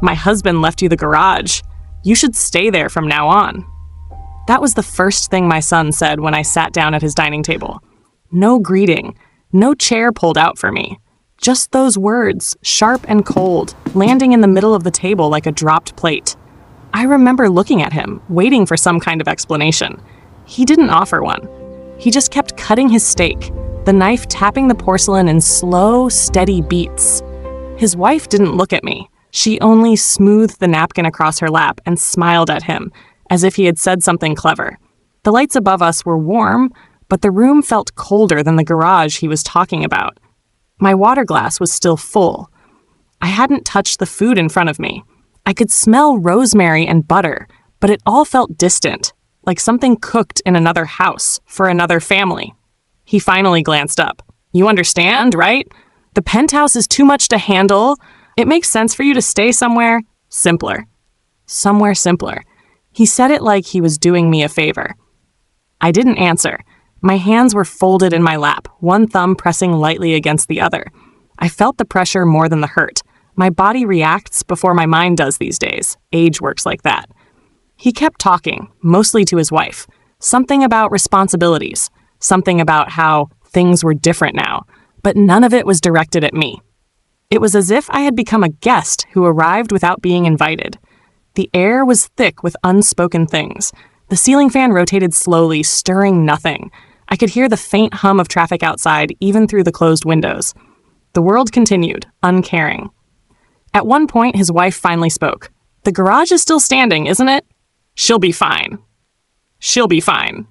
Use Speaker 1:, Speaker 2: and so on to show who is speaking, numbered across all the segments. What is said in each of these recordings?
Speaker 1: My husband left you the garage. You should stay there from now on." That was the first thing my son said when I sat down at his dining table. No greeting, no chair pulled out for me. Just those words, sharp and cold, landing in the middle of the table like a dropped plate. I remember looking at him, waiting for some kind of explanation. He didn't offer one. He just kept cutting his steak, the knife tapping the porcelain in slow, steady beats. His wife didn't look at me. She only smoothed the napkin across her lap and smiled at him, as if he had said something clever. The lights above us were warm, but the room felt colder than the garage he was talking about. My water glass was still full. I hadn't touched the food in front of me. I could smell rosemary and butter, but it all felt distant, like something cooked in another house for another family. He finally glanced up. "You understand, right? The penthouse is too much to handle. It makes sense for you to stay somewhere simpler." Somewhere simpler. He said it like he was doing me a favor. I didn't answer. My hands were folded in my lap, one thumb pressing lightly against the other. I felt the pressure more than the hurt. My body reacts before my mind does these days. Age works like that. He kept talking, mostly to his wife. Something about responsibilities. Something about how things were different now. But none of it was directed at me. It was as if I had become a guest who arrived without being invited. The air was thick with unspoken things. The ceiling fan rotated slowly, stirring nothing. I could hear the faint hum of traffic outside, even through the closed windows. The world continued, uncaring. At one point, his wife finally spoke. "The garage is still standing, isn't it?" "She'll be fine." "She'll be fine."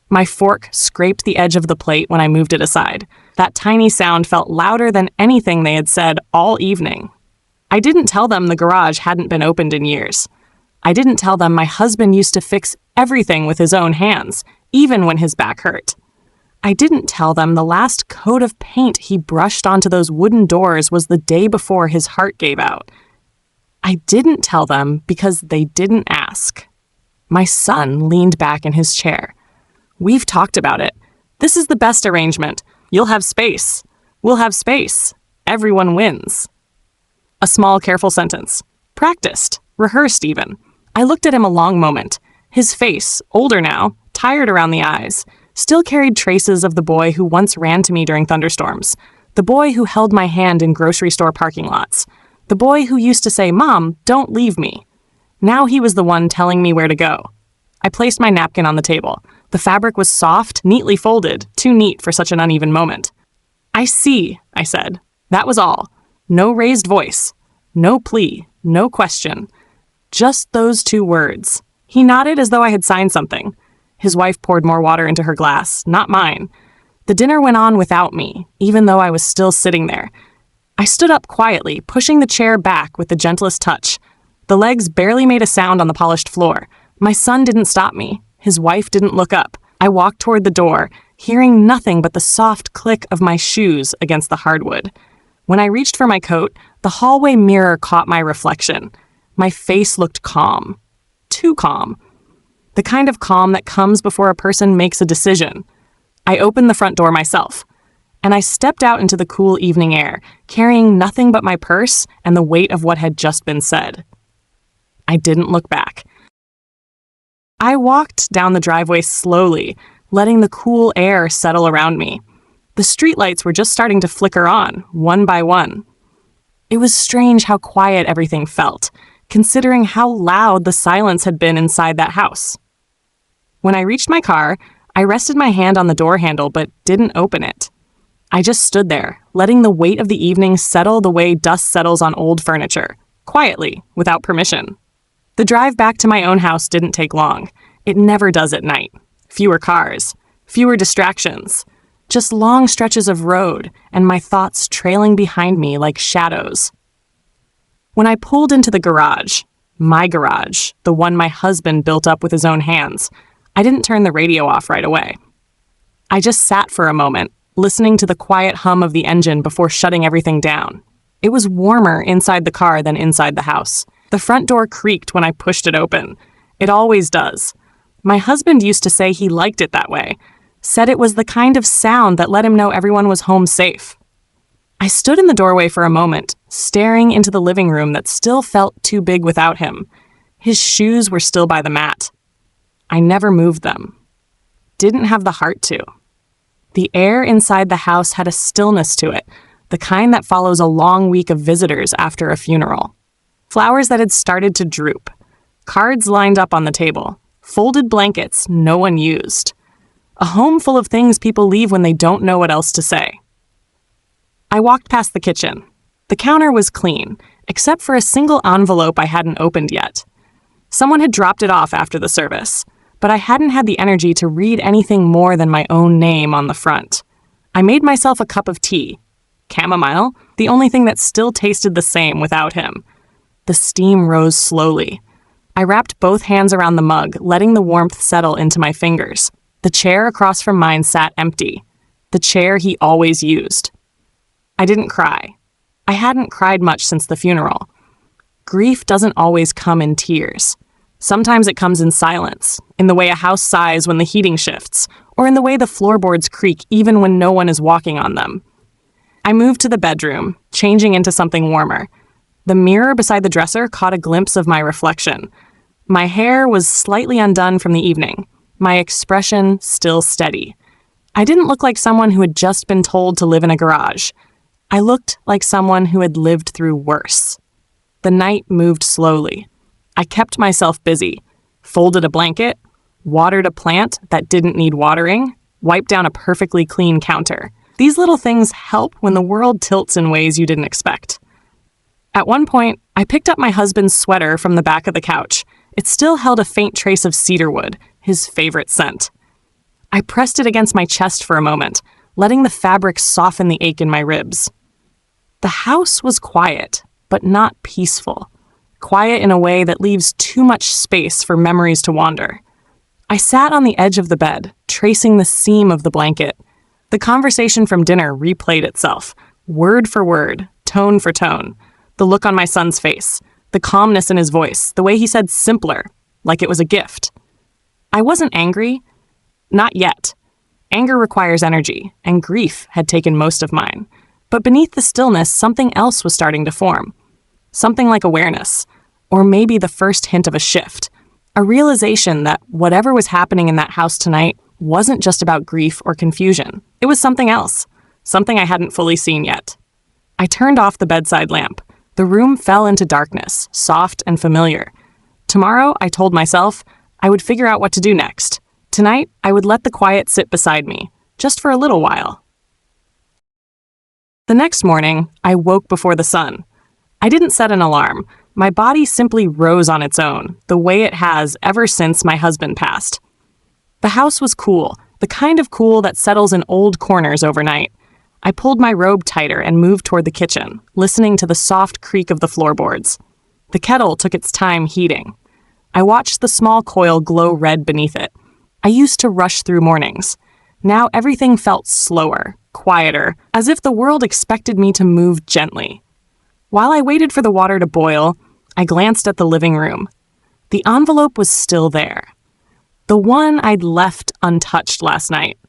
Speaker 1: My fork scraped the edge of the plate when I moved it aside. That tiny sound felt louder than anything they had said all evening. I didn't tell them the garage hadn't been opened in years. I didn't tell them my husband used to fix everything with his own hands, even when his back hurt. I didn't tell them the last coat of paint he brushed onto those wooden doors was the day before his heart gave out. I didn't tell them because they didn't ask. My son leaned back in his chair. "We've talked about it. This is the best arrangement. You'll have space. We'll have space. Everyone wins." A small, careful sentence. Practiced. Rehearsed even. I looked at him a long moment. His face, older now, tired around the eyes, still carried traces of the boy who once ran to me during thunderstorms. The boy who held my hand in grocery store parking lots. The boy who used to say, "Mom, don't leave me." Now he was the one telling me where to go. I placed my napkin on the table. The fabric was soft, neatly folded, too neat for such an uneven moment. "I see," I said. That was all. No raised voice. No plea. No question. Just those two words. He nodded as though I had signed something. His wife poured more water into her glass, not mine. The dinner went on without me, even though I was still sitting there. I stood up quietly, pushing the chair back with the gentlest touch. The legs barely made a sound on the polished floor. My son didn't stop me. His wife didn't look up. I walked toward the door, hearing nothing but the soft click of my shoes against the hardwood. When I reached for my coat, the hallway mirror caught my reflection. My face looked calm. Too calm. The kind of calm that comes before a person makes a decision. I opened the front door myself, and I stepped out into the cool evening air, carrying nothing but my purse and the weight of what had just been said. I didn't look back. I walked down the driveway slowly, letting the cool air settle around me. The streetlights were just starting to flicker on, one by one. It was strange how quiet everything felt, considering how loud the silence had been inside that house. When I reached my car, I rested my hand on the door handle but didn't open it. I just stood there, letting the weight of the evening settle the way dust settles on old furniture, quietly, without permission. The drive back to my own house didn't take long. It never does at night. Fewer cars, fewer distractions, just long stretches of road and my thoughts trailing behind me like shadows. When I pulled into the garage, my garage, the one my husband built up with his own hands, I didn't turn the radio off right away. I just sat for a moment, listening to the quiet hum of the engine before shutting everything down. It was warmer inside the car than inside the house. The front door creaked when I pushed it open. It always does. My husband used to say he liked it that way, said it was the kind of sound that let him know everyone was home safe. I stood in the doorway for a moment, staring into the living room that still felt too big without him. His shoes were still by the mat. I never moved them. Didn't have the heart to. The air inside the house had a stillness to it, the kind that follows a long week of visitors after a funeral. Flowers that had started to droop. Cards lined up on the table. Folded blankets no one used. A home full of things people leave when they don't know what else to say. I walked past the kitchen. The counter was clean, except for a single envelope I hadn't opened yet. Someone had dropped it off after the service, but I hadn't had the energy to read anything more than my own name on the front. I made myself a cup of tea. Chamomile, the only thing that still tasted the same without him. The steam rose slowly. I wrapped both hands around the mug, letting the warmth settle into my fingers. The chair across from mine sat empty. The chair he always used. I didn't cry. I hadn't cried much since the funeral. Grief doesn't always come in tears. Sometimes it comes in silence, in the way a house sighs when the heating shifts, or in the way the floorboards creak even when no one is walking on them. I moved to the bedroom, changing into something warmer. The mirror beside the dresser caught a glimpse of my reflection. My hair was slightly undone from the evening, my expression still steady. I didn't look like someone who had just been told to live in a garage. I looked like someone who had lived through worse. The night moved slowly. I kept myself busy, folded a blanket, watered a plant that didn't need watering, wiped down a perfectly clean counter. These little things help when the world tilts in ways you didn't expect. At one point, I picked up my husband's sweater from the back of the couch. It still held a faint trace of cedarwood, his favorite scent. I pressed it against my chest for a moment, letting the fabric soften the ache in my ribs. The house was quiet, but not peaceful. Quiet in a way that leaves too much space for memories to wander. I sat on the edge of the bed, tracing the seam of the blanket. The conversation from dinner replayed itself, word for word, tone for tone. The look on my son's face, the calmness in his voice, the way he said simpler, like it was a gift. I wasn't angry. Not yet. Anger requires energy, and grief had taken most of mine. But beneath the stillness, something else was starting to form. Something like awareness, or maybe the first hint of a shift. A realization that whatever was happening in that house tonight wasn't just about grief or confusion. It was something else, something I hadn't fully seen yet. I turned off the bedside lamp. The room fell into darkness, soft and familiar. Tomorrow, I told myself, I would figure out what to do next. Tonight, I would let the quiet sit beside me, just for a little while. The next morning, I woke before the sun. I didn't set an alarm. My body simply rose on its own, the way it has ever since my husband passed. The house was cool, the kind of cool that settles in old corners overnight. I pulled my robe tighter and moved toward the kitchen, listening to the soft creak of the floorboards. The kettle took its time heating. I watched the small coil glow red beneath it. I used to rush through mornings. Now everything felt slower, quieter, as if the world expected me to move gently. While I waited for the water to boil, I glanced at the living room. The envelope was still there. The one I'd left untouched last night.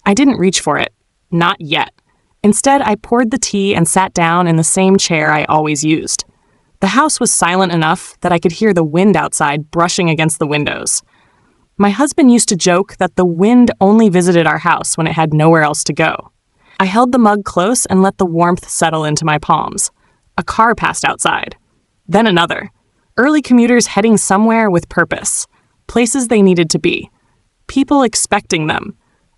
Speaker 1: I didn't reach for it. Not yet. Instead, I poured the tea and sat down in the same chair I always used. The house was silent enough that I could hear the wind outside brushing against the windows. My husband used to joke that the wind only visited our house when it had nowhere else to go. I held the mug close and let the warmth settle into my palms. A car passed outside. Then another. Early commuters heading somewhere with purpose. Places they needed to be. People expecting them.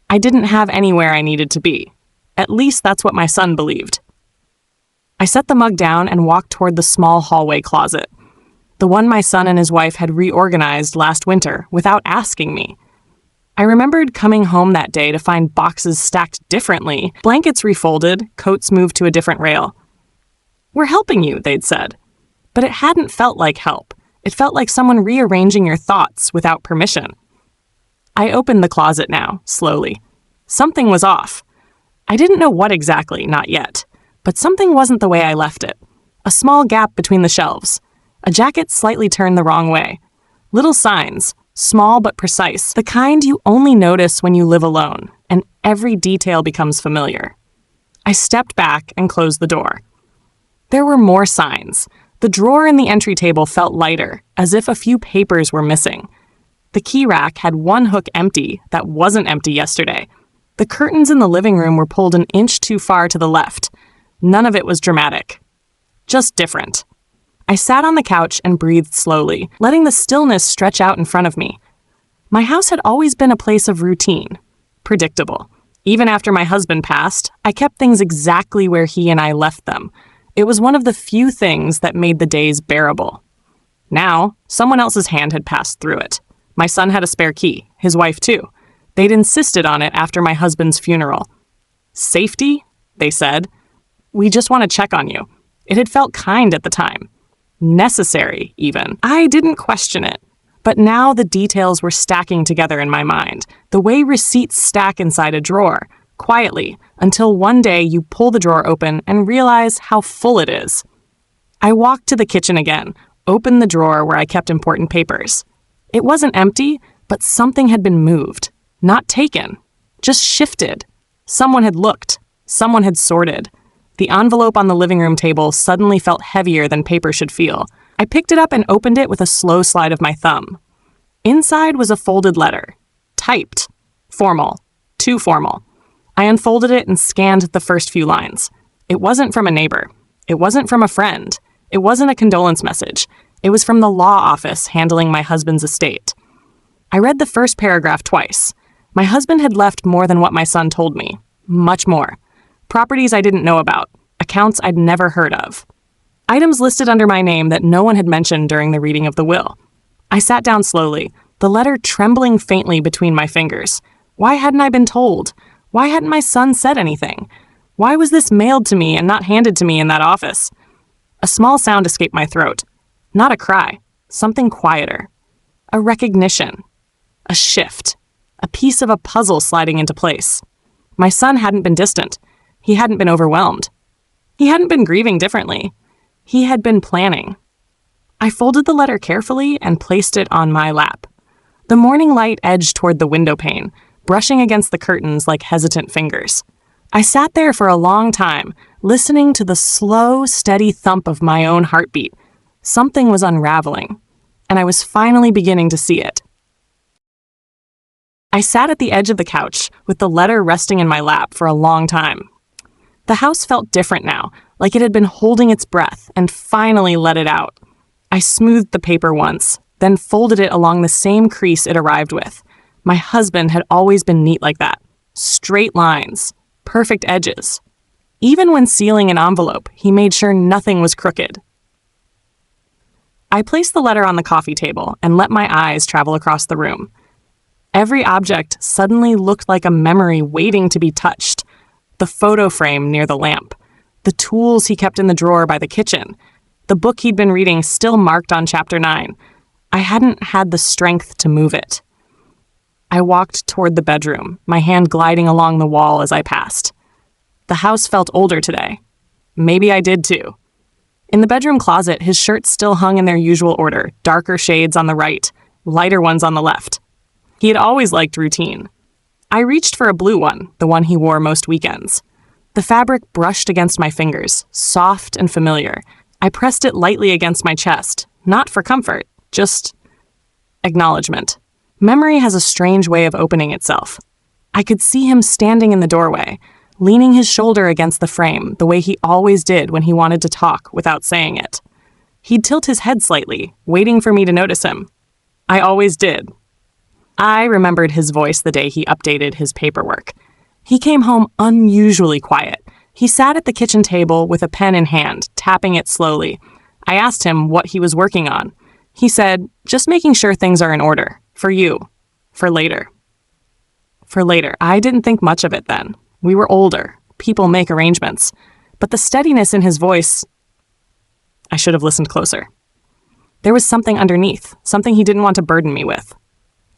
Speaker 1: I didn't have anywhere I needed to be. At least that's what my son believed. I set the mug down and walked toward the small hallway closet. The one my son and his wife had reorganized last winter without asking me. I remembered coming home that day to find boxes stacked differently, blankets refolded, coats moved to a different rail. "We're helping you," they'd said. But it hadn't felt like help. It felt like someone rearranging your thoughts without permission. I opened the closet now, slowly. Something was off. I didn't know what exactly, not yet. But something wasn't the way I left it. A small gap between the shelves. A jacket slightly turned the wrong way. Little signs, small but precise, the kind you only notice when you live alone, and every detail becomes familiar. I stepped back and closed the door. There were more signs. The drawer in the entry table felt lighter, as if a few papers were missing. The key rack had one hook empty that wasn't empty yesterday. The curtains in the living room were pulled an inch too far to the left. None of it was dramatic. Just different. I sat on the couch and breathed slowly, letting the stillness stretch out in front of me. My house had always been a place of routine. Predictable. Even after my husband passed, I kept things exactly where he and I left them. It was one of the few things that made the days bearable. Now, someone else's hand had passed through it. My son had a spare key, his wife too. They'd insisted on it after my husband's funeral. Safety? They said. We just want to check on you. It had felt kind at the time. Necessary, even. I didn't question it. But now the details were stacking together in my mind, the way receipts stack inside a drawer, quietly, until one day you pull the drawer open and realize how full it is. I walked to the kitchen again, opened the drawer where I kept important papers. It wasn't empty, but something had been moved. Not taken. Just shifted. Someone had looked. Someone had sorted. The envelope on the living room table suddenly felt heavier than paper should feel. I picked it up and opened it with a slow slide of my thumb. Inside was a folded letter. Typed. Formal. Too formal. I unfolded it and scanned the first few lines. It wasn't from a neighbor. It wasn't from a friend. It wasn't a condolence message. It was from the law office handling my husband's estate. I read the first paragraph twice. My husband had left more than what my son told me. Much more. Properties I didn't know about. Accounts I'd never heard of. Items listed under my name that no one had mentioned during the reading of the will. I sat down slowly, the letter trembling faintly between my fingers. Why hadn't I been told? Why hadn't my son said anything? Why was this mailed to me and not handed to me in that office? A small sound escaped my throat. Not a cry. Something quieter. A recognition. A shift. A piece of a puzzle sliding into place. My son hadn't been distant. He hadn't been overwhelmed. He hadn't been grieving differently. He had been planning. I folded the letter carefully and placed it on my lap. The morning light edged toward the window pane, brushing against the curtains like hesitant fingers. I sat there for a long time, listening to the slow, steady thump of my own heartbeat. Something was unraveling, and I was finally beginning to see it. I sat at the edge of the couch with the letter resting in my lap for a long time. The house felt different now, like it had been holding its breath and finally let it out. I smoothed the paper once, then folded it along the same crease it arrived with. My husband had always been neat like that. Straight lines, perfect edges. Even when sealing an envelope, he made sure nothing was crooked. I placed the letter on the coffee table and let my eyes travel across the room. Every object suddenly looked like a memory waiting to be touched. The photo frame near the lamp. The tools he kept in the drawer by the kitchen. The book he'd been reading still marked on chapter 9. I hadn't had the strength to move it. I walked toward the bedroom, my hand gliding along the wall as I passed. The house felt older today. Maybe I did too. In the bedroom closet, his shirts still hung in their usual order, darker shades on the right, lighter ones on the left. He had always liked routine. I reached for a blue one, the one he wore most weekends. The fabric brushed against my fingers, soft and familiar. I pressed it lightly against my chest, not for comfort, just acknowledgement. Memory has a strange way of opening itself. I could see him standing in the doorway, leaning his shoulder against the frame, the way he always did when he wanted to talk without saying it. He'd tilt his head slightly, waiting for me to notice him. I always did. I remembered his voice the day he updated his paperwork. He came home unusually quiet. He sat at the kitchen table with a pen in hand, tapping it slowly. I asked him what he was working on. He said, just making sure things are in order. For you. For later. For later. I didn't think much of it then. We were older. People make arrangements. But the steadiness in his voice... I should have listened closer. There was something underneath, something he didn't want to burden me with.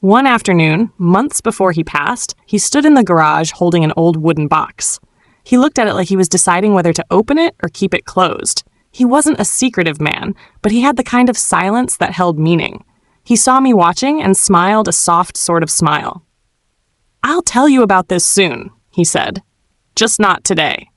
Speaker 1: One afternoon, months before he passed, he stood in the garage holding an old wooden box. He looked at it like he was deciding whether to open it or keep it closed. He wasn't a secretive man, but he had the kind of silence that held meaning. He saw me watching and smiled a soft sort of smile. "I'll tell you about this soon," he said. "Just not today."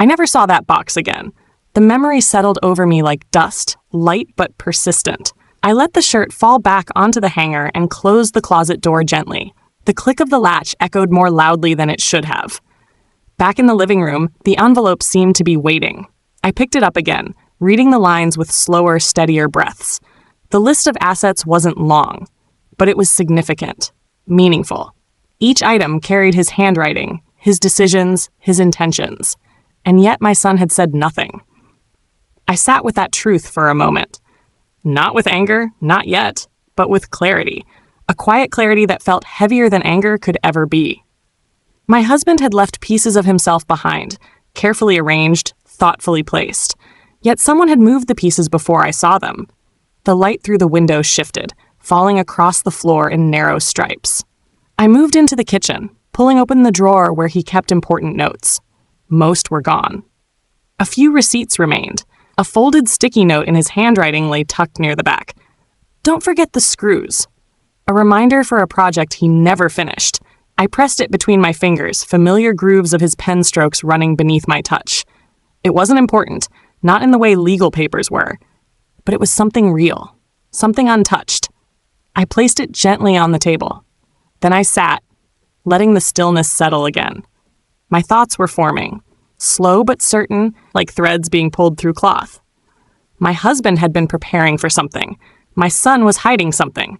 Speaker 1: I never saw that box again. The memory settled over me like dust, light but persistent. I let the shirt fall back onto the hanger and closed the closet door gently. The click of the latch echoed more loudly than it should have. Back in the living room, the envelope seemed to be waiting. I picked it up again, reading the lines with slower, steadier breaths. The list of assets wasn't long, but it was significant, meaningful. Each item carried his handwriting, his decisions, his intentions. And yet my son had said nothing. I sat with that truth for a moment. Not with anger, not yet, but with clarity. A quiet clarity that felt heavier than anger could ever be. My husband had left pieces of himself behind, carefully arranged, thoughtfully placed. Yet someone had moved the pieces before I saw them. The light through the window shifted, falling across the floor in narrow stripes. I moved into the kitchen, pulling open the drawer where he kept important notes. Most were gone. A few receipts remained. A folded sticky note in his handwriting lay tucked near the back. Don't forget the screws. A reminder for a project he never finished. I pressed it between my fingers, familiar grooves of his pen strokes running beneath my touch. It wasn't important, not in the way legal papers were, but it was something real, something untouched. I placed it gently on the table. Then I sat, letting the stillness settle again. My thoughts were forming, slow but certain, like threads being pulled through cloth. My husband had been preparing for something. My son was hiding something.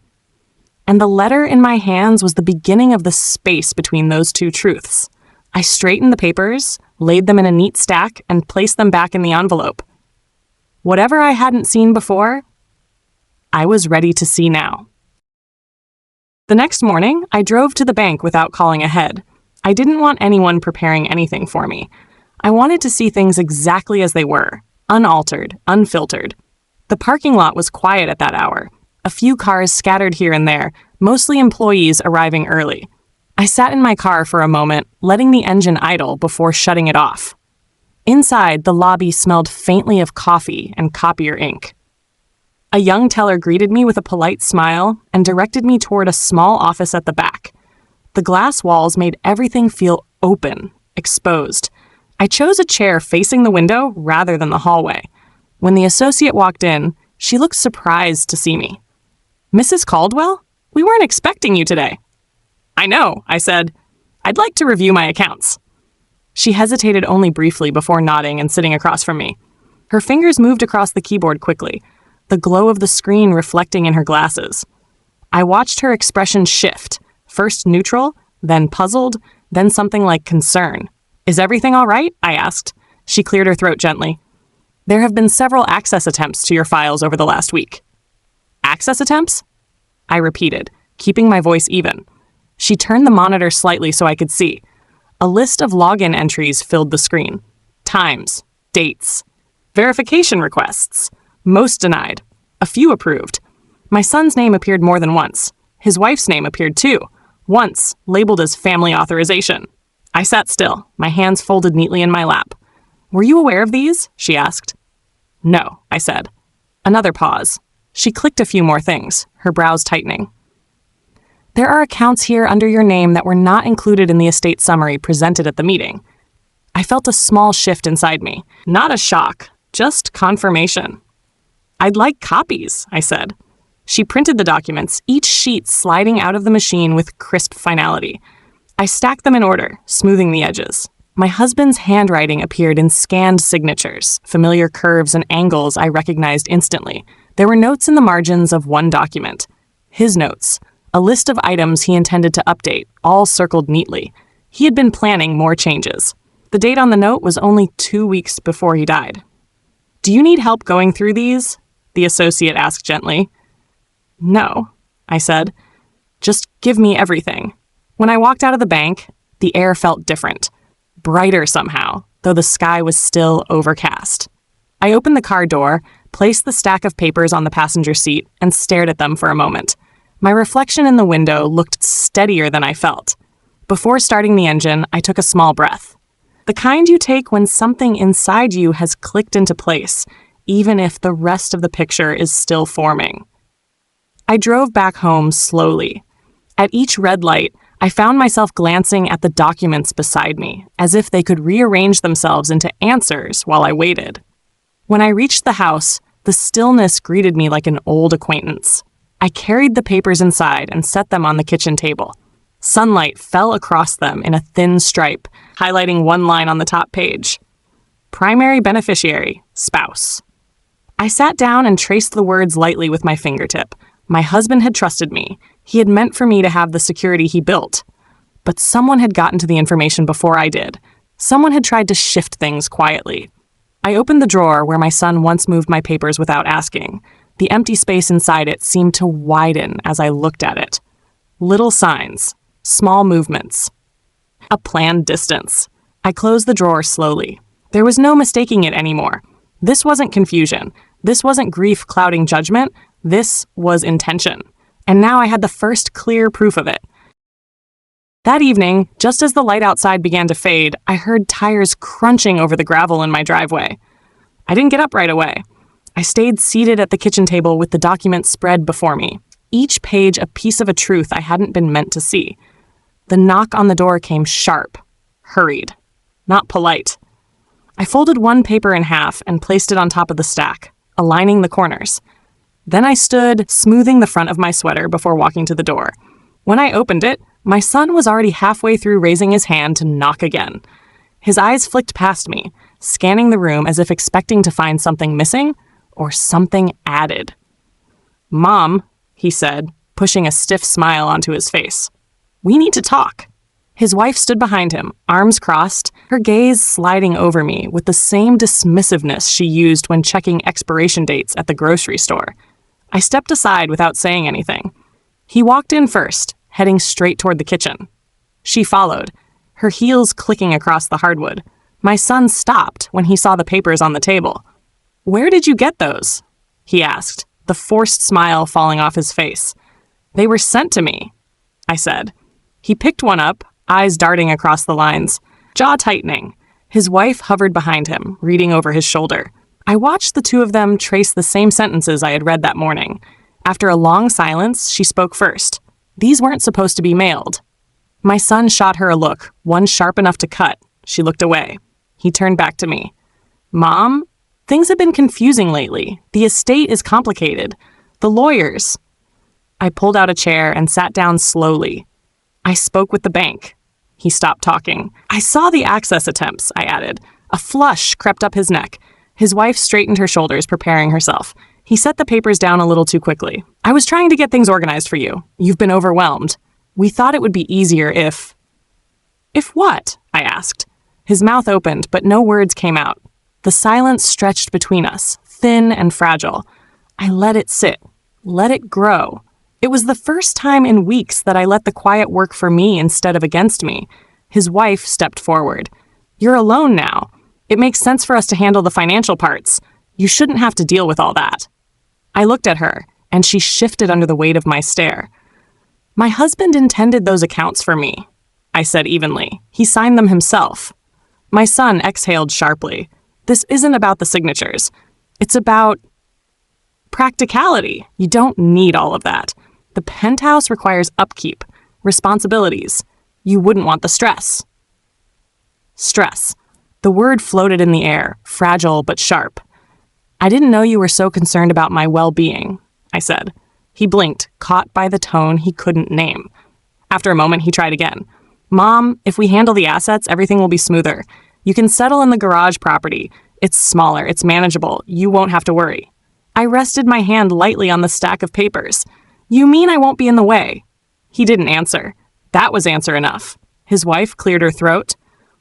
Speaker 1: And the letter in my hands was the beginning of the space between those two truths. I straightened the papers, laid them in a neat stack, and placed them back in the envelope. Whatever I hadn't seen before, I was ready to see now. The next morning, I drove to the bank without calling ahead. I didn't want anyone preparing anything for me. I wanted to see things exactly as they were, unaltered, unfiltered. The parking lot was quiet at that hour. A few cars scattered here and there, mostly employees arriving early. I sat in my car for a moment, letting the engine idle before shutting it off. Inside, the lobby smelled faintly of coffee and copier ink. A young teller greeted me with a polite smile and directed me toward a small office at the back. The glass walls made everything feel open, exposed. I chose a chair facing the window rather than the hallway. When the associate walked in, she looked surprised to see me. "Mrs. Caldwell? We weren't expecting you today." "I know," I said. "I'd like to review my accounts." She hesitated only briefly before nodding and sitting across from me. Her fingers moved across the keyboard quickly, the glow of the screen reflecting in her glasses. I watched her expression shift, first neutral, then puzzled, then something like concern. "Is everything all right?" I asked. She cleared her throat gently. "There have been several access attempts to your files over the last week." "Access attempts?" I repeated, keeping my voice even. She turned the monitor slightly so I could see. A list of login entries filled the screen. Times, dates, verification requests. Most denied. A few approved. My son's name appeared more than once. His wife's name appeared too. Once, labeled as family authorization. I sat still, my hands folded neatly in my lap. "Were you aware of these?" she asked. "No," I said. Another pause. She clicked a few more things, her brows tightening. "There are accounts here under your name that were not included in the estate summary presented at the meeting." I felt a small shift inside me. Not a shock, just confirmation. "I'd like copies," I said. She printed the documents, each sheet sliding out of the machine with crisp finality. I stacked them in order, smoothing the edges. My husband's handwriting appeared in scanned signatures, familiar curves and angles I recognized instantly. There were notes in the margins of one document. His notes, a list of items he intended to update, all circled neatly. He had been planning more changes. The date on the note was only 2 weeks before he died. "Do you need help going through these?" the associate asked gently. "No," I said. "Just give me everything." When I walked out of the bank, the air felt different. Brighter somehow, though the sky was still overcast. I opened the car door, placed the stack of papers on the passenger seat, and stared at them for a moment. My reflection in the window looked steadier than I felt. Before starting the engine, I took a small breath. The kind you take when something inside you has clicked into place, even if the rest of the picture is still forming. I drove back home slowly. At each red light, I found myself glancing at the documents beside me, as if they could rearrange themselves into answers while I waited. When I reached the house, the stillness greeted me like an old acquaintance. I carried the papers inside and set them on the kitchen table. Sunlight fell across them in a thin stripe, highlighting one line on the top page. Primary beneficiary, spouse. I sat down and traced the words lightly with my fingertip. My husband had trusted me. He had meant for me to have the security he built. But someone had gotten to the information before I did. Someone had tried to shift things quietly. I opened the drawer where my son once moved my papers without asking. The empty space inside it seemed to widen as I looked at it. Little signs, small movements. A planned distance. I closed the drawer slowly. There was no mistaking it anymore. This wasn't confusion. This wasn't grief clouding judgment. This was intention. And now I had the first clear proof of it. That evening, just as the light outside began to fade, I heard tires crunching over the gravel in my driveway. I didn't get up right away. I stayed seated at the kitchen table with the documents spread before me, each page a piece of a truth I hadn't been meant to see. The knock on the door came sharp, hurried, not polite. I folded one paper in half and placed it on top of the stack, aligning the corners. Then I stood, smoothing the front of my sweater before walking to the door. When I opened it, my son was already halfway through raising his hand to knock again. His eyes flicked past me, scanning the room as if expecting to find something missing or something added. "Mom," he said, pushing a stiff smile onto his face. "We need to talk." His wife stood behind him, arms crossed, her gaze sliding over me with the same dismissiveness she used when checking expiration dates at the grocery store. I stepped aside without saying anything. He walked in first, heading straight toward the kitchen. She followed, her heels clicking across the hardwood. My son stopped when he saw the papers on the table. "Where did you get those?" he asked, the forced smile falling off his face. "They were sent to me," I said. He picked one up, eyes darting across the lines, jaw tightening. His wife hovered behind him, reading over his shoulder. I watched the two of them trace the same sentences I had read that morning. After a long silence, she spoke first. These weren't supposed to be mailed. My son shot her a look, one sharp enough to cut. She looked away. He turned back to me. "Mom, things have been confusing lately. The estate is complicated. The lawyers." I pulled out a chair and sat down slowly. "I spoke with the bank." He stopped talking. "I saw the access attempts," I added. A flush crept up his neck. His wife straightened her shoulders, preparing herself. He set the papers down a little too quickly. "I was trying to get things organized for you. You've been overwhelmed. We thought it would be easier if..." "If what?" I asked. His mouth opened, but no words came out. The silence stretched between us, thin and fragile. I let it sit, let it grow. It was the first time in weeks that I let the quiet work for me instead of against me. His wife stepped forward. "You're alone now. It makes sense for us to handle the financial parts. You shouldn't have to deal with all that." I looked at her, and she shifted under the weight of my stare. "My husband intended those accounts for me," I said evenly. "He signed them himself." My son exhaled sharply. "This isn't about the signatures. It's about practicality. You don't need all of that. The penthouse requires upkeep, responsibilities. You wouldn't want the stress." Stress. The word floated in the air, fragile but sharp. "I didn't know you were so concerned about my well-being," I said. He blinked, caught by the tone he couldn't name. After a moment, he tried again. "Mom, if we handle the assets, everything will be smoother. You can settle in the garage property. It's smaller, it's manageable. You won't have to worry." I rested my hand lightly on the stack of papers. "You mean I won't be in the way?" He didn't answer. That was answer enough. His wife cleared her throat.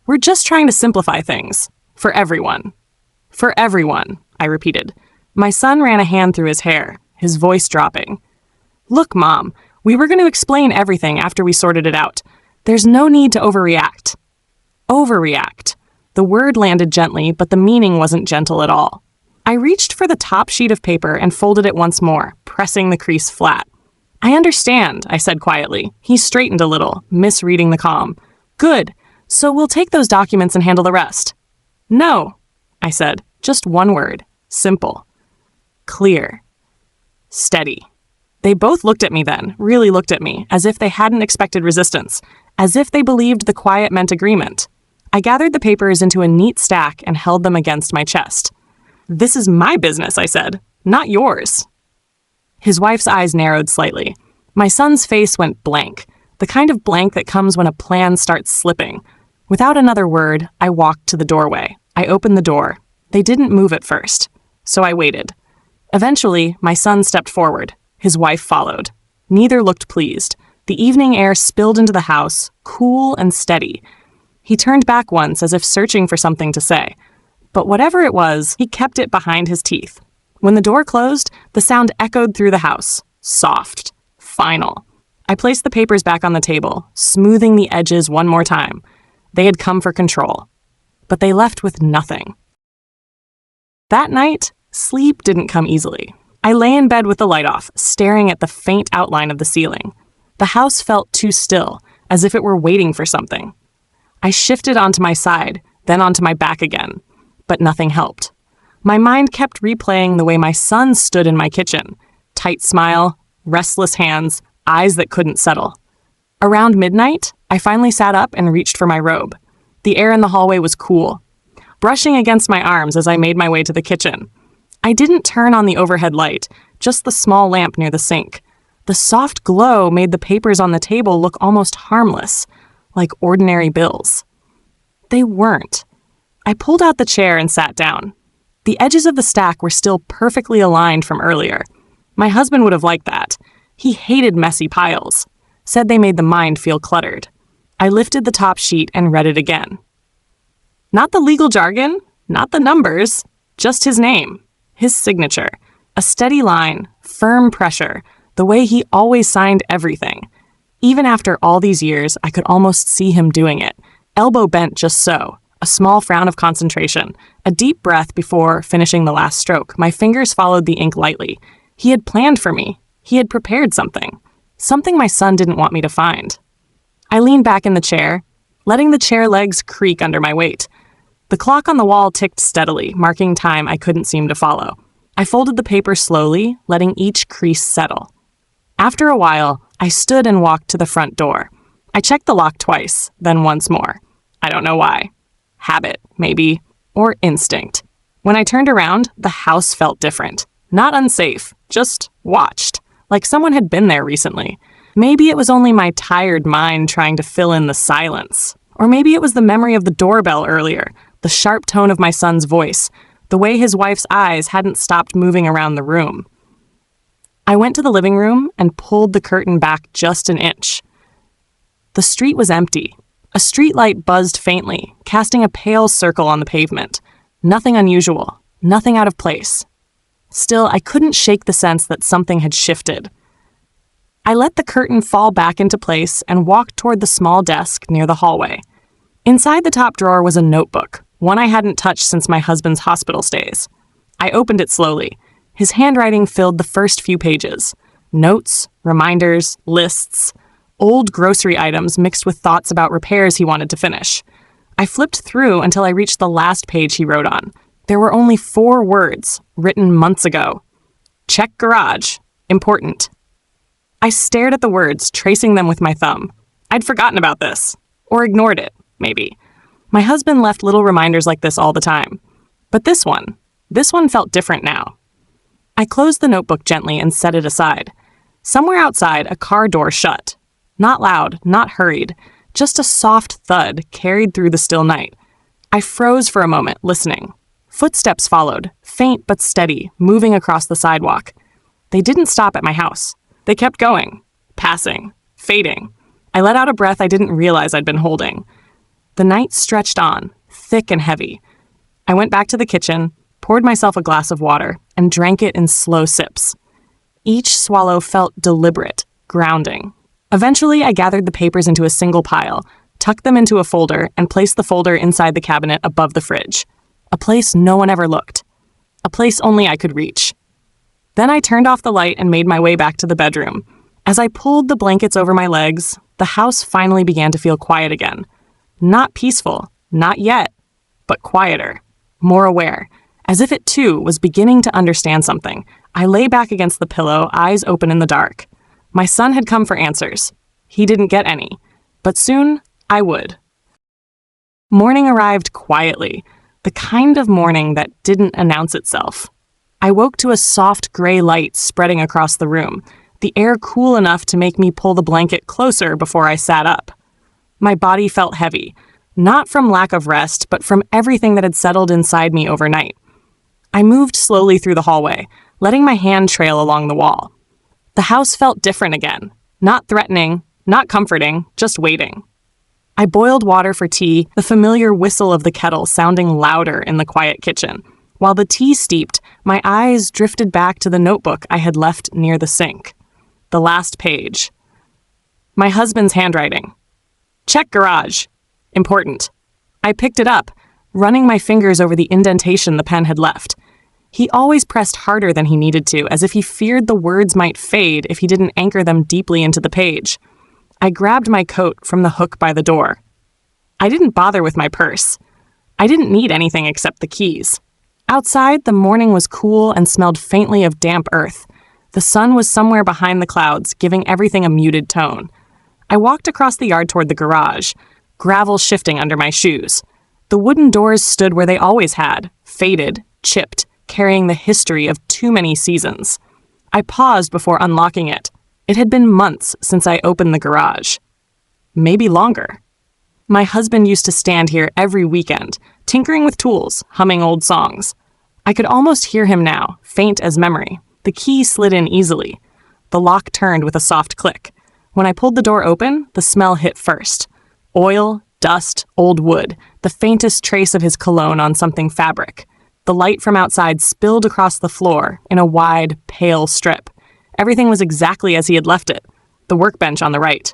Speaker 1: "We're just trying to simplify things. For everyone." "For everyone," I repeated. My son ran a hand through his hair, his voice dropping. "Look, Mom, we were going to explain everything after we sorted it out. There's no need to overreact." Overreact. The word landed gently, but the meaning wasn't gentle at all. I reached for the top sheet of paper and folded it once more, pressing the crease flat. "I understand," I said quietly. He straightened a little, misreading the calm. "Good. So we'll take those documents and handle the rest." "No," I said. Just one word. Simple. Clear. Steady. They both looked at me then, really looked at me, as if they hadn't expected resistance, as if they believed the quiet meant agreement. I gathered the papers into a neat stack and held them against my chest. "This is my business," I said, "not yours." His wife's eyes narrowed slightly. My son's face went blank, the kind of blank that comes when a plan starts slipping. Without another word, I walked to the doorway. I opened the door. They didn't move at first, so I waited. Eventually, my son stepped forward. His wife followed. Neither looked pleased. The evening air spilled into the house, cool and steady. He turned back once as if searching for something to say. But whatever it was, he kept it behind his teeth. When the door closed, the sound echoed through the house. Soft. Final. I placed the papers back on the table, smoothing the edges one more time. They had come for control. But they left with nothing. That night, sleep didn't come easily. I lay in bed with the light off, staring at the faint outline of the ceiling. The house felt too still, as if it were waiting for something. I shifted onto my side, then onto my back again, but nothing helped. My mind kept replaying the way my son stood in my kitchen. Tight smile, restless hands, eyes that couldn't settle. Around midnight, I finally sat up and reached for my robe. The air in the hallway was cool, brushing against my arms as I made my way to the kitchen. I didn't turn on the overhead light, just the small lamp near the sink. The soft glow made the papers on the table look almost harmless, like ordinary bills. They weren't. I pulled out the chair and sat down. The edges of the stack were still perfectly aligned from earlier. My husband would have liked that. He hated messy piles, said they made the mind feel cluttered. I lifted the top sheet and read it again. Not the legal jargon, not the numbers, just his name, his signature, a steady line, firm pressure, the way he always signed everything. Even after all these years, I could almost see him doing it, elbow bent just so, a small frown of concentration, a deep breath before finishing the last stroke. My fingers followed the ink lightly. He had planned for me. He had prepared something my son didn't want me to find. I leaned back in the chair, letting the chair legs creak under my weight. The clock on the wall ticked steadily, marking time I couldn't seem to follow. I folded the paper slowly, letting each crease settle. After a while, I stood and walked to the front door. I checked the lock twice, then once more. I don't know why. Habit, maybe, or instinct. When I turned around, the house felt different. Not unsafe, just watched, like someone had been there recently. Maybe it was only my tired mind trying to fill in the silence. Or maybe it was the memory of the doorbell earlier, the sharp tone of my son's voice, the way his wife's eyes hadn't stopped moving around the room. I went to the living room and pulled the curtain back just an inch. The street was empty. A streetlight buzzed faintly, casting a pale circle on the pavement. Nothing unusual, nothing out of place. Still, I couldn't shake the sense that something had shifted. I let the curtain fall back into place and walked toward the small desk near the hallway. Inside the top drawer was a notebook, one I hadn't touched since my husband's hospital stays. I opened it slowly. His handwriting filled the first few pages. Notes, reminders, lists, old grocery items mixed with thoughts about repairs he wanted to finish. I flipped through until I reached the last page he wrote on. There were only 4 words, written months ago. Check garage. Important. I stared at the words, tracing them with my thumb. I'd forgotten about this. Or ignored it, maybe. My husband left little reminders like this all the time. But this one felt different now. I closed the notebook gently and set it aside. Somewhere outside, a car door shut. Not loud, not hurried, just a soft thud carried through the still night. I froze for a moment, listening. Footsteps followed, faint but steady, moving across the sidewalk. They didn't stop at my house. They kept going, passing, fading. I let out a breath I didn't realize I'd been holding. The night stretched on, thick and heavy. I went back to the kitchen, poured myself a glass of water, and drank it in slow sips. Each swallow felt deliberate, grounding. Eventually, I gathered the papers into a single pile, tucked them into a folder, and placed the folder inside the cabinet above the fridge. A place no one ever looked. A place only I could reach. Then I turned off the light and made my way back to the bedroom. As I pulled the blankets over my legs, the house finally began to feel quiet again. Not peaceful, not yet, but quieter, more aware, as if it too was beginning to understand something. I lay back against the pillow, eyes open in the dark. My son had come for answers. He didn't get any, but soon I would. Morning arrived quietly, the kind of morning that didn't announce itself. I woke to a soft gray light spreading across the room, the air cool enough to make me pull the blanket closer before I sat up. My body felt heavy, not from lack of rest, but from everything that had settled inside me overnight. I moved slowly through the hallway, letting my hand trail along the wall. The house felt different again, not threatening, not comforting, just waiting. I boiled water for tea, the familiar whistle of the kettle sounding louder in the quiet kitchen. While the tea steeped, my eyes drifted back to the notebook I had left near the sink. The last page. My husband's handwriting. Check garage. Important. I picked it up, running my fingers over the indentation the pen had left. He always pressed harder than he needed to, as if he feared the words might fade if he didn't anchor them deeply into the page. I grabbed my coat from the hook by the door. I didn't bother with my purse. I didn't need anything except the keys. Outside, the morning was cool and smelled faintly of damp earth. The sun was somewhere behind the clouds, giving everything a muted tone. I walked across the yard toward the garage, gravel shifting under my shoes. The wooden doors stood where they always had, faded, chipped, carrying the history of too many seasons. I paused before unlocking it. It had been months since I opened the garage. Maybe longer. My husband used to stand here every weekend, tinkering with tools, humming old songs. I could almost hear him now, faint as memory. The key slid in easily. The lock turned with a soft click. When I pulled the door open, the smell hit first. Oil, dust, old wood, the faintest trace of his cologne on something fabric. The light from outside spilled across the floor in a wide, pale strip. Everything was exactly as he had left it, the workbench on the right.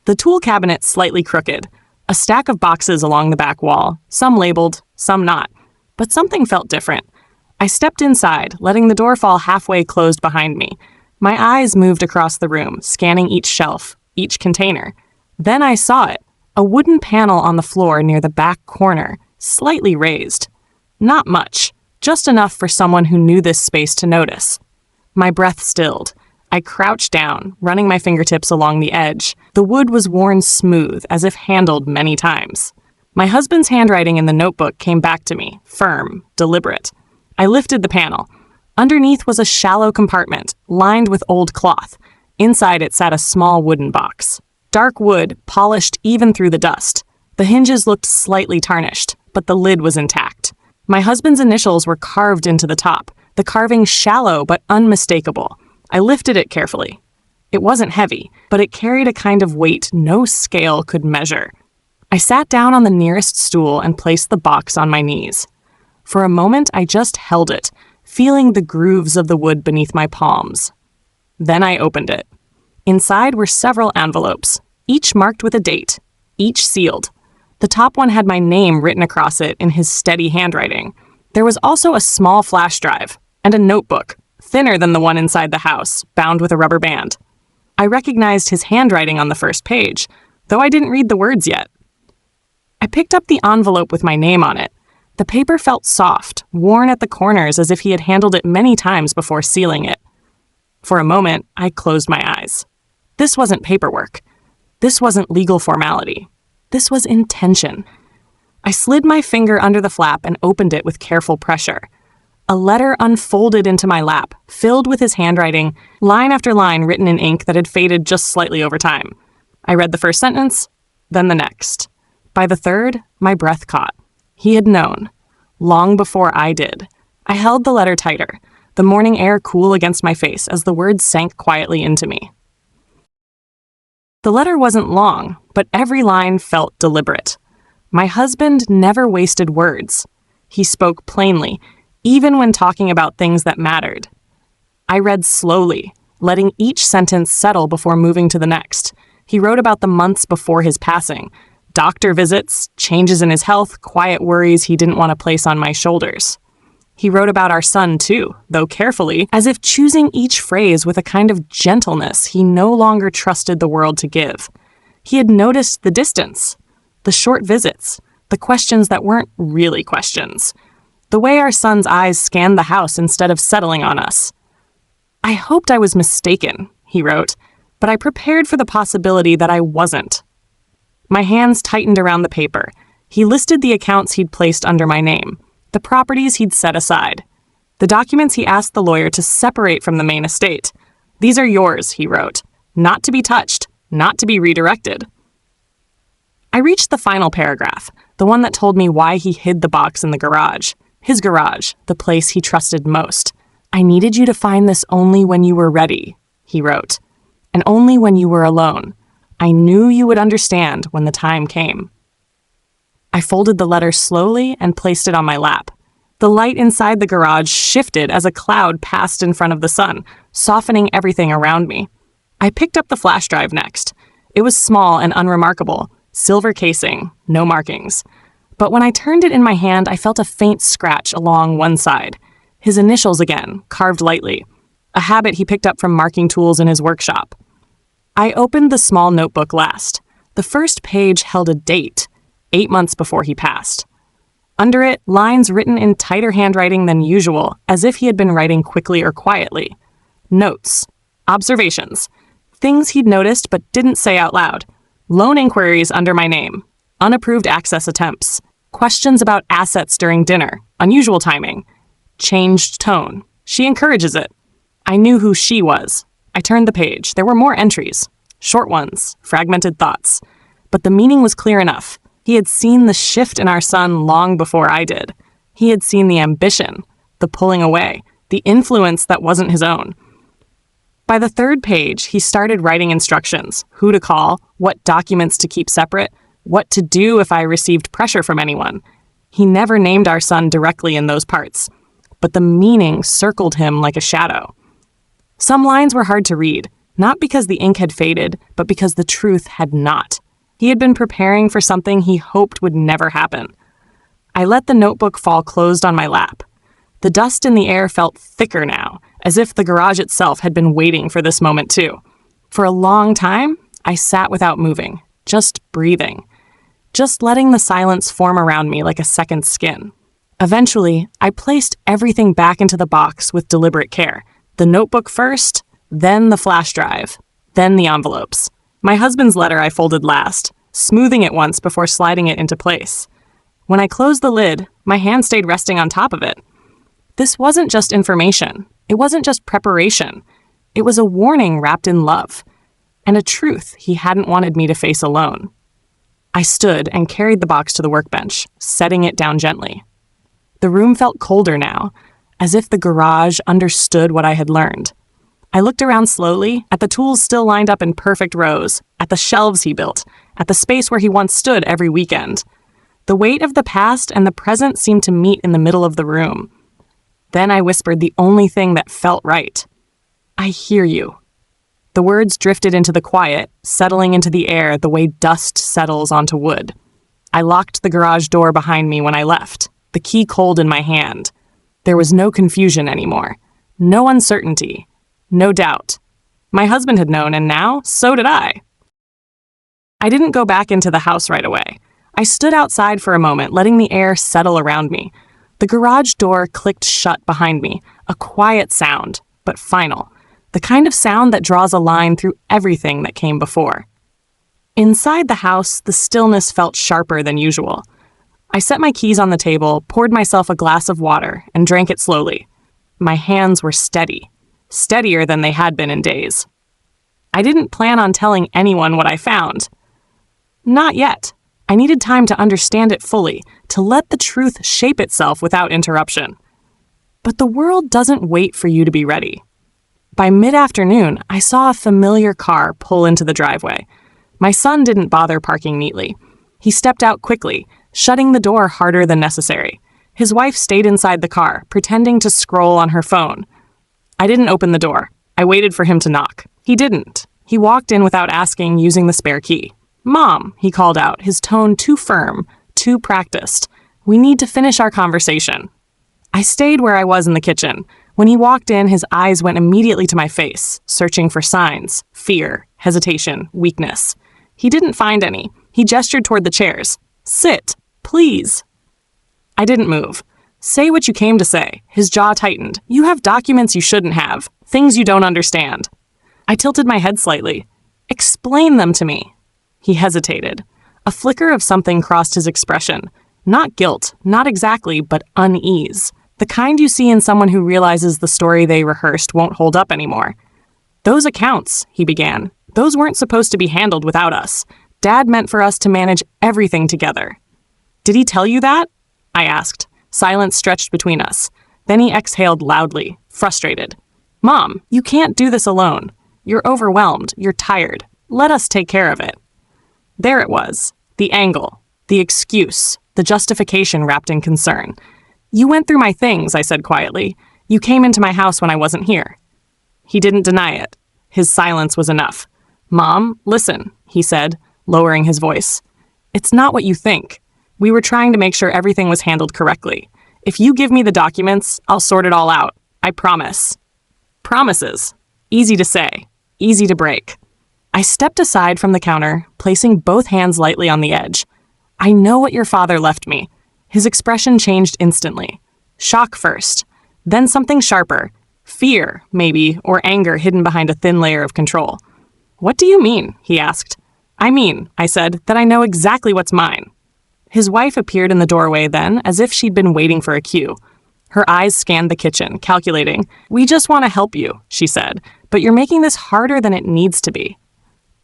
Speaker 1: The tool cabinet slightly crooked, a stack of boxes along the back wall, some labeled, some not. But something felt different. I stepped inside, letting the door fall halfway closed behind me. My eyes moved across the room, scanning each shelf, each container. Then I saw it, a wooden panel on the floor near the back corner, slightly raised. Not much, just enough for someone who knew this space to notice. My breath stilled. I crouched down, running my fingertips along the edge. The wood was worn smooth, as if handled many times. My husband's handwriting in the notebook came back to me, firm, deliberate. I lifted the panel. Underneath was a shallow compartment, lined with old cloth. Inside it sat a small wooden box. Dark wood, polished even through the dust. The hinges looked slightly tarnished, but the lid was intact. My husband's initials were carved into the top, the carving shallow but unmistakable. I lifted it carefully. It wasn't heavy, but it carried a kind of weight no scale could measure. I sat down on the nearest stool and placed the box on my knees. For a moment, I just held it, feeling the grooves of the wood beneath my palms. Then I opened it. Inside were several envelopes, each marked with a date, each sealed. The top one had my name written across it in his steady handwriting. There was also a small flash drive and a notebook, thinner than the one inside the house, bound with a rubber band. I recognized his handwriting on the first page, though I didn't read the words yet. I picked up the envelope with my name on it. The paper felt soft, worn at the corners as if he had handled it many times before sealing it. For a moment, I closed my eyes. This wasn't paperwork. This wasn't legal formality. This was intention. I slid my finger under the flap and opened it with careful pressure. A letter unfolded into my lap, filled with his handwriting, line after line written in ink that had faded just slightly over time. I read the first sentence, then the next. By the third, my breath caught. He had known, long before I did. I held the letter tighter, the morning air cool against my face as the words sank quietly into me. The letter wasn't long, but every line felt deliberate. My husband never wasted words. He spoke plainly, even when talking about things that mattered. I read slowly, letting each sentence settle before moving to the next. He wrote about the months before his passing, doctor visits, changes in his health, quiet worries he didn't want to place on my shoulders. He wrote about our son, too, though carefully, as if choosing each phrase with a kind of gentleness he no longer trusted the world to give. He had noticed the distance, the short visits, the questions that weren't really questions, the way our son's eyes scanned the house instead of settling on us. "I hoped I was mistaken," he wrote, "but I prepared for the possibility that I wasn't." My hands tightened around the paper. He listed the accounts he'd placed under my name, the properties he'd set aside, the documents he asked the lawyer to separate from the main estate. "These are yours," he wrote, "not to be touched, not to be redirected." I reached the final paragraph, the one that told me why he hid the box in the garage. His garage, the place he trusted most. "I needed you to find this only when you were ready," he wrote, "and only when you were alone. I knew you would understand when the time came." I folded the letter slowly and placed it on my lap. The light inside the garage shifted as a cloud passed in front of the sun, softening everything around me. I picked up the flash drive next. It was small and unremarkable, silver casing, no markings. But when I turned it in my hand, I felt a faint scratch along one side. His initials again, carved lightly, a habit he picked up from marking tools in his workshop. I opened the small notebook last. The first page held a date, 8 months before he passed. Under it, lines written in tighter handwriting than usual, as if he had been writing quickly or quietly. Notes, observations, things he'd noticed but didn't say out loud. Loan inquiries under my name, unapproved access attempts, questions about assets during dinner, unusual timing, changed tone. She encourages it. I knew who she was. I turned the page. There were more entries, short ones, fragmented thoughts. But the meaning was clear enough. He had seen the shift in our son long before I did. He had seen the ambition, the pulling away, the influence that wasn't his own. By the third page, he started writing instructions, who to call, what documents to keep separate, what to do if I received pressure from anyone. He never named our son directly in those parts, but the meaning circled him like a shadow. Some lines were hard to read, not because the ink had faded, but because the truth had not. He had been preparing for something he hoped would never happen. I let the notebook fall closed on my lap. The dust in the air felt thicker now, as if the garage itself had been waiting for this moment too. For a long time, I sat without moving, just breathing, just letting the silence form around me like a second skin. Eventually, I placed everything back into the box with deliberate care. The notebook first, then the flash drive, then the envelopes. My husband's letter I folded last, smoothing it once before sliding it into place. When I closed the lid, my hand stayed resting on top of it. This wasn't just information. It wasn't just preparation. It was a warning wrapped in love, and a truth he hadn't wanted me to face alone. I stood and carried the box to the workbench, setting it down gently. The room felt colder now, as if the garage understood what I had learned. I looked around slowly, at the tools still lined up in perfect rows, at the shelves he built, at the space where he once stood every weekend. The weight of the past and the present seemed to meet in the middle of the room. Then I whispered the only thing that felt right. "I hear you." The words drifted into the quiet, settling into the air the way dust settles onto wood. I locked the garage door behind me when I left, the key cold in my hand. There was no confusion anymore, no uncertainty, no doubt. My husband had known, and now, so did I. I didn't go back into the house right away. I stood outside for a moment, letting the air settle around me. The garage door clicked shut behind me, a quiet sound, but final, the kind of sound that draws a line through everything that came before. Inside the house, the stillness felt sharper than usual. I set my keys on the table, poured myself a glass of water, and drank it slowly. My hands were steady, steadier than they had been in days. I didn't plan on telling anyone what I found. Not yet. I needed time to understand it fully, to let the truth shape itself without interruption. But the world doesn't wait for you to be ready. By mid-afternoon, I saw a familiar car pull into the driveway. My son didn't bother parking neatly. He stepped out quickly, shutting the door harder than necessary. His wife stayed inside the car, pretending to scroll on her phone. I didn't open the door. I waited for him to knock. He didn't. He walked in without asking, using the spare key. "Mom," he called out, his tone too firm, too practiced. "We need to finish our conversation." I stayed where I was in the kitchen. When he walked in, his eyes went immediately to my face, searching for signs, fear, hesitation, weakness. He didn't find any. He gestured toward the chairs. "Sit, please." I didn't move. Say what you came to say. His jaw tightened. You have documents you shouldn't have. Things you don't understand. I tilted my head slightly. Explain them to me. He hesitated. A flicker of something crossed his expression. Not guilt, not exactly, but unease. The kind you see in someone who realizes the story they rehearsed won't hold up anymore. Those accounts, he began. Those weren't supposed to be handled without us. Dad meant for us to manage everything together. Did he tell you that? I asked. Silence stretched between us. Then he exhaled loudly, frustrated. Mom, you can't do this alone. You're overwhelmed. You're tired. Let us take care of it. There it was. The angle. The excuse. The justification wrapped in concern. You went through my things, I said quietly. You came into my house when I wasn't here. He didn't deny it. His silence was enough. Mom, listen, he said, lowering his voice. It's not what you think. We were trying to make sure everything was handled correctly. If you give me the documents, I'll sort it all out. I promise. Promises. Easy to say. Easy to break. I stepped aside from the counter, placing both hands lightly on the edge. I know what your father left me. His expression changed instantly. Shock first. Then something sharper. Fear, maybe, or anger hidden behind a thin layer of control. What do you mean? He asked. I said, that I know exactly what's mine. His wife appeared in the doorway then, as if she'd been waiting for a cue. Her eyes scanned the kitchen, calculating. We just want to help you, she said, but you're making this harder than it needs to be.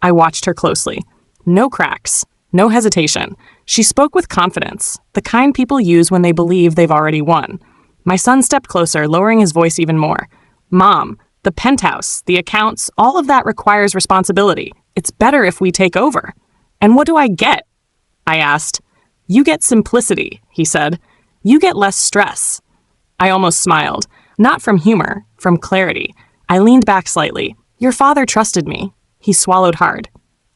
Speaker 1: I watched her closely. No cracks, no hesitation. She spoke with confidence, the kind people use when they believe they've already won. My son stepped closer, lowering his voice even more. Mom, the penthouse, the accounts, all of that requires responsibility. It's better if we take over. And what do I get? I asked. You get simplicity, he said. You get less stress. I almost smiled. Not from humor, from clarity. I leaned back slightly. Your father trusted me. He swallowed hard.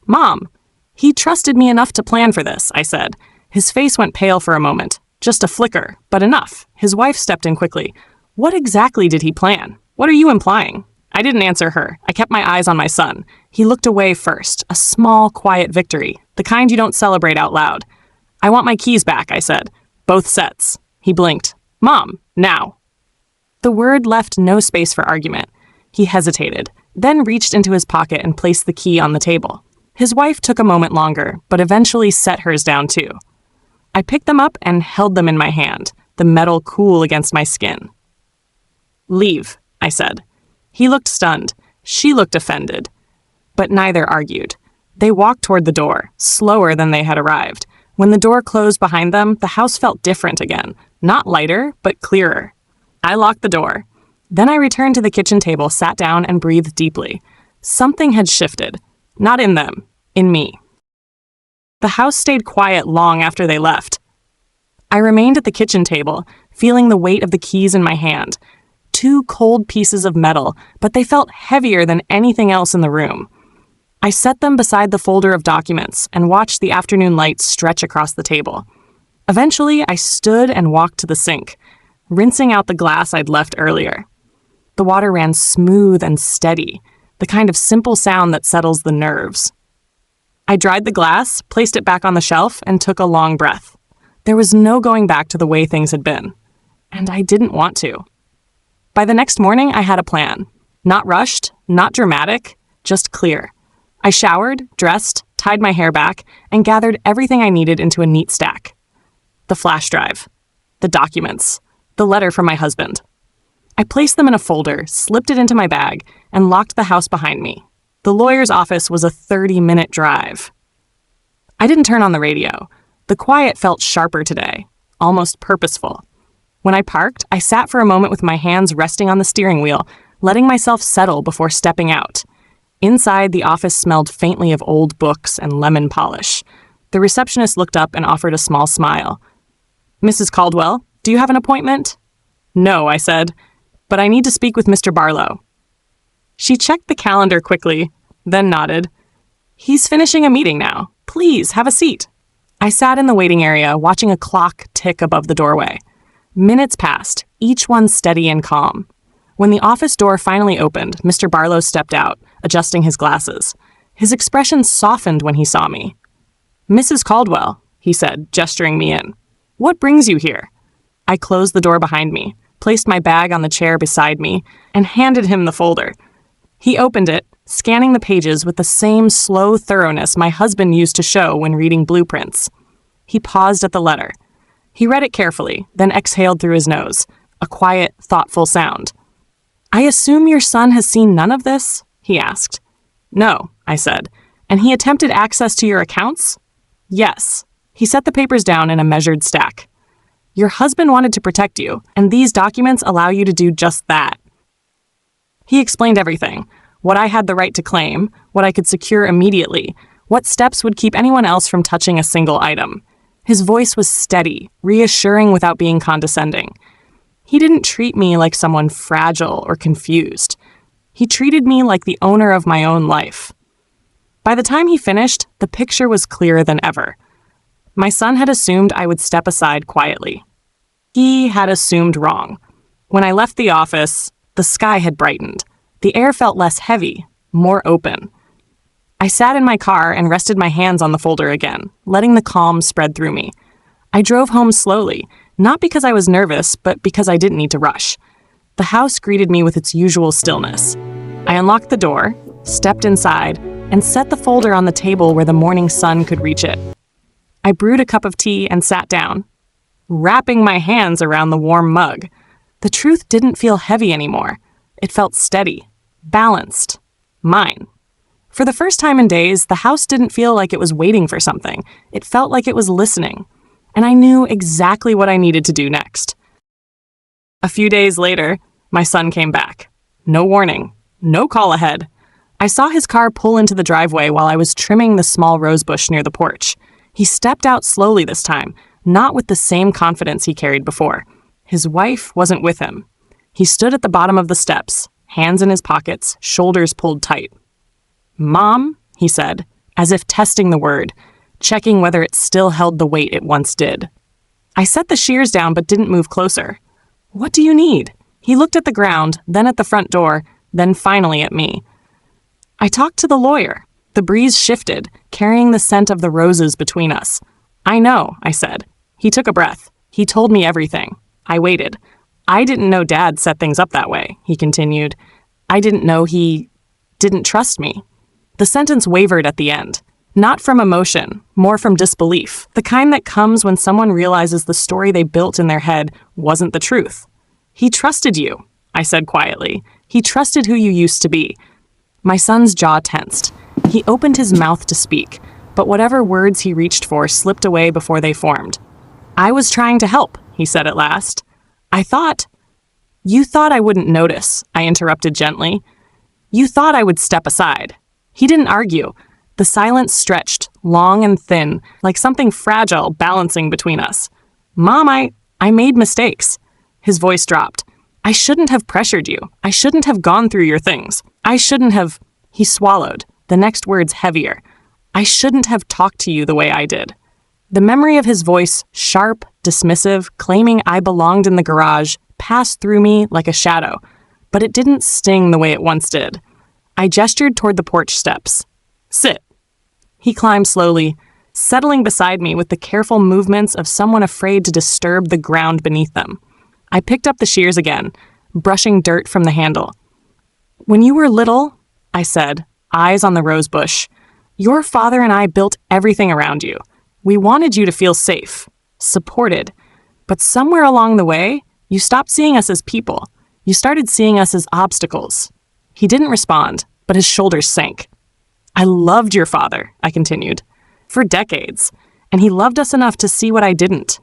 Speaker 1: Mom, he trusted me enough to plan for this, I said. His face went pale for a moment. Just a flicker, but enough. His wife stepped in quickly. What exactly did he plan? What are you implying? I didn't answer her. I kept my eyes on my son. He looked away first, a small, quiet victory, the kind you don't celebrate out loud. I want my keys back, I said. Both sets. He blinked. Mom, now. The word left no space for argument. He hesitated, then reached into his pocket and placed the key on the table. His wife took a moment longer, but eventually set hers down too. I picked them up and held them in my hand, the metal cool against my skin. Leave, I said. He looked stunned. She looked offended. But neither argued. They walked toward the door, slower than they had arrived. When the door closed behind them, the house felt different again. Not lighter, but clearer. I locked the door. Then I returned to the kitchen table, sat down, and breathed deeply. Something had shifted. Not in them, in me. The house stayed quiet long after they left. I remained at the kitchen table, feeling the weight of the keys in my hand. 2 cold pieces of metal, but they felt heavier than anything else in the room. I set them beside the folder of documents and watched the afternoon light stretch across the table. Eventually, I stood and walked to the sink, rinsing out the glass I'd left earlier. The water ran smooth and steady, the kind of simple sound that settles the nerves. I dried the glass, placed it back on the shelf, and took a long breath. There was no going back to the way things had been. And I didn't want to. By the next morning, I had a plan. Not rushed, not dramatic, just clear. I showered, dressed, tied my hair back, and gathered everything I needed into a neat stack. The flash drive, the documents, the letter from my husband. I placed them in a folder, slipped it into my bag, and locked the house behind me. The lawyer's office was a 30-minute drive. I didn't turn on the radio. The quiet felt sharper today, almost purposeful. When I parked, I sat for a moment with my hands resting on the steering wheel, letting myself settle before stepping out. Inside, the office smelled faintly of old books and lemon polish. The receptionist looked up and offered a small smile. Mrs. Caldwell, do you have an appointment? No, I said, but I need to speak with Mr. Barlow. She checked the calendar quickly, then nodded. He's finishing a meeting now. Please, have a seat. I sat in the waiting area, watching a clock tick above the doorway. Minutes passed, each one steady and calm. When the office door finally opened, Mr. Barlow stepped out, adjusting his glasses. His expression softened when he saw me. Mrs. Caldwell, he said, gesturing me in. What brings you here? I closed the door behind me, placed my bag on the chair beside me, and handed him the folder. He opened it, scanning the pages with the same slow thoroughness my husband used to show when reading blueprints. He paused at the letter. He read it carefully, then exhaled through his nose, a quiet, thoughtful sound. "I assume your son has seen none of this?" he asked. "No," I said. "And he attempted access to your accounts?" "Yes." He set the papers down in a measured stack. "Your husband wanted to protect you, and these documents allow you to do just that." He explained everything: what I had the right to claim, what I could secure immediately, what steps would keep anyone else from touching a single item. His voice was steady, reassuring without being condescending. He didn't treat me like someone fragile or confused. He treated me like the owner of my own life. By the time he finished, the picture was clearer than ever. My son had assumed I would step aside quietly. He had assumed wrong. When I left the office, the sky had brightened. The air felt less heavy, more open. I sat in my car and rested my hands on the folder again, letting the calm spread through me. I drove home slowly, not because I was nervous, but because I didn't need to rush. The house greeted me with its usual stillness. I unlocked the door, stepped inside, and set the folder on the table where the morning sun could reach it. I brewed a cup of tea and sat down, wrapping my hands around the warm mug. The truth didn't feel heavy anymore. It felt steady, balanced, mine. For the first time in days, the house didn't feel like it was waiting for something. It felt like it was listening, and I knew exactly what I needed to do next. A few days later, my son came back. No warning, no call ahead. I saw his car pull into the driveway while I was trimming the small rosebush near the porch. He stepped out slowly this time, not with the same confidence he carried before. His wife wasn't with him. He stood at the bottom of the steps, hands in his pockets, shoulders pulled tight. "Mom," he said, as if testing the word, checking whether it still held the weight it once did. I set the shears down but didn't move closer. "What do you need?" He looked at the ground, then at the front door, then finally at me. I talked to the lawyer. The breeze shifted, carrying the scent of the roses between us. "I know," I said. He took a breath. He told me everything. I waited. "I didn't know Dad set things up that way," he continued. "I didn't know he didn't trust me." The sentence wavered at the end. Not from emotion, more from disbelief, the kind that comes when someone realizes the story they built in their head wasn't the truth. "He trusted you," I said quietly. "He trusted who you used to be." My son's jaw tensed. He opened his mouth to speak, but whatever words he reached for slipped away before they formed. "I was trying to help," he said at last. You thought I wouldn't notice," I interrupted gently. "You thought I would step aside." He didn't argue. The silence stretched, long and thin, like something fragile balancing between us. "Mom, I made mistakes." His voice dropped. "I shouldn't have pressured you. I shouldn't have gone through your things. I shouldn't have..." He swallowed, the next words heavier. "I shouldn't have talked to you the way I did." The memory of his voice, sharp, dismissive, claiming I belonged in the garage, passed through me like a shadow, but it didn't sting the way it once did. I gestured toward the porch steps. "Sit." He climbed slowly, settling beside me with the careful movements of someone afraid to disturb the ground beneath them. I picked up the shears again, brushing dirt from the handle. "When you were little," I said, eyes on the rose bush, "your father and I built everything around you. We wanted you to feel safe, supported. But somewhere along the way, you stopped seeing us as people. You started seeing us as obstacles." He didn't respond, but his shoulders sank. "I loved your father," I continued, "for decades, and he loved us enough to see what I didn't."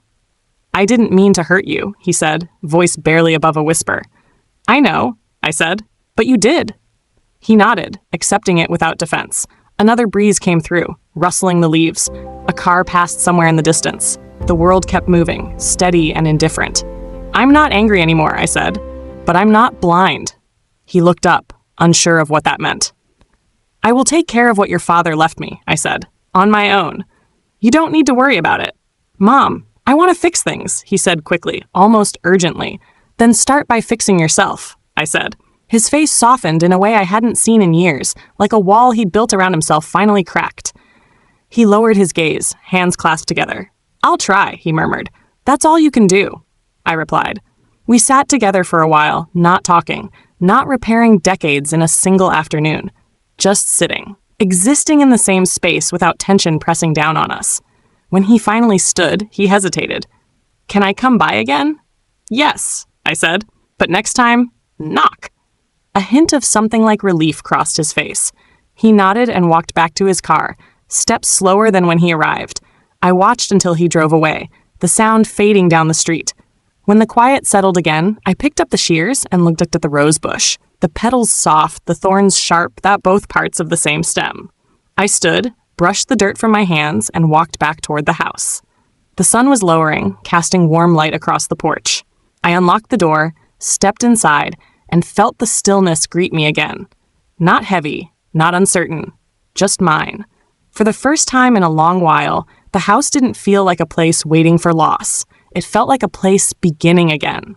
Speaker 1: "I didn't mean to hurt you," he said, voice barely above a whisper. "I know," I said, "but you did." He nodded, accepting it without defense. Another breeze came through, rustling the leaves. A car passed somewhere in the distance. The world kept moving, steady and indifferent. "I'm not angry anymore," I said, "but I'm not blind." He looked up, unsure of what that meant. "I will take care of what your father left me," I said, "on my own. You don't need to worry about it." "Mom, I want to fix things," he said quickly, almost urgently. "Then start by fixing yourself," I said. His face softened in a way I hadn't seen in years, like a wall he'd built around himself finally cracked. He lowered his gaze, hands clasped together. "I'll try," he murmured. "That's all you can do." I replied. We sat together for a while, not talking, not repairing decades in a single afternoon. Just sitting, existing in the same space without tension pressing down on us. When he finally stood, he hesitated. Can I come by again? Yes, I said, but next time, knock. A hint of something like relief crossed his face. He nodded and walked back to his car, steps slower than when he arrived. I watched until he drove away, the sound fading down the street. When the quiet settled again, I picked up the shears and looked at the rose bush. The petals soft, the thorns sharp, that both parts of the same stem. I stood, brushed the dirt from my hands, and walked back toward the house. The sun was lowering, casting warm light across the porch. I unlocked the door, stepped inside, and felt the stillness greet me again. Not heavy, not uncertain, just mine. For the first time in a long while, the house didn't feel like a place waiting for loss. It felt like a place beginning again.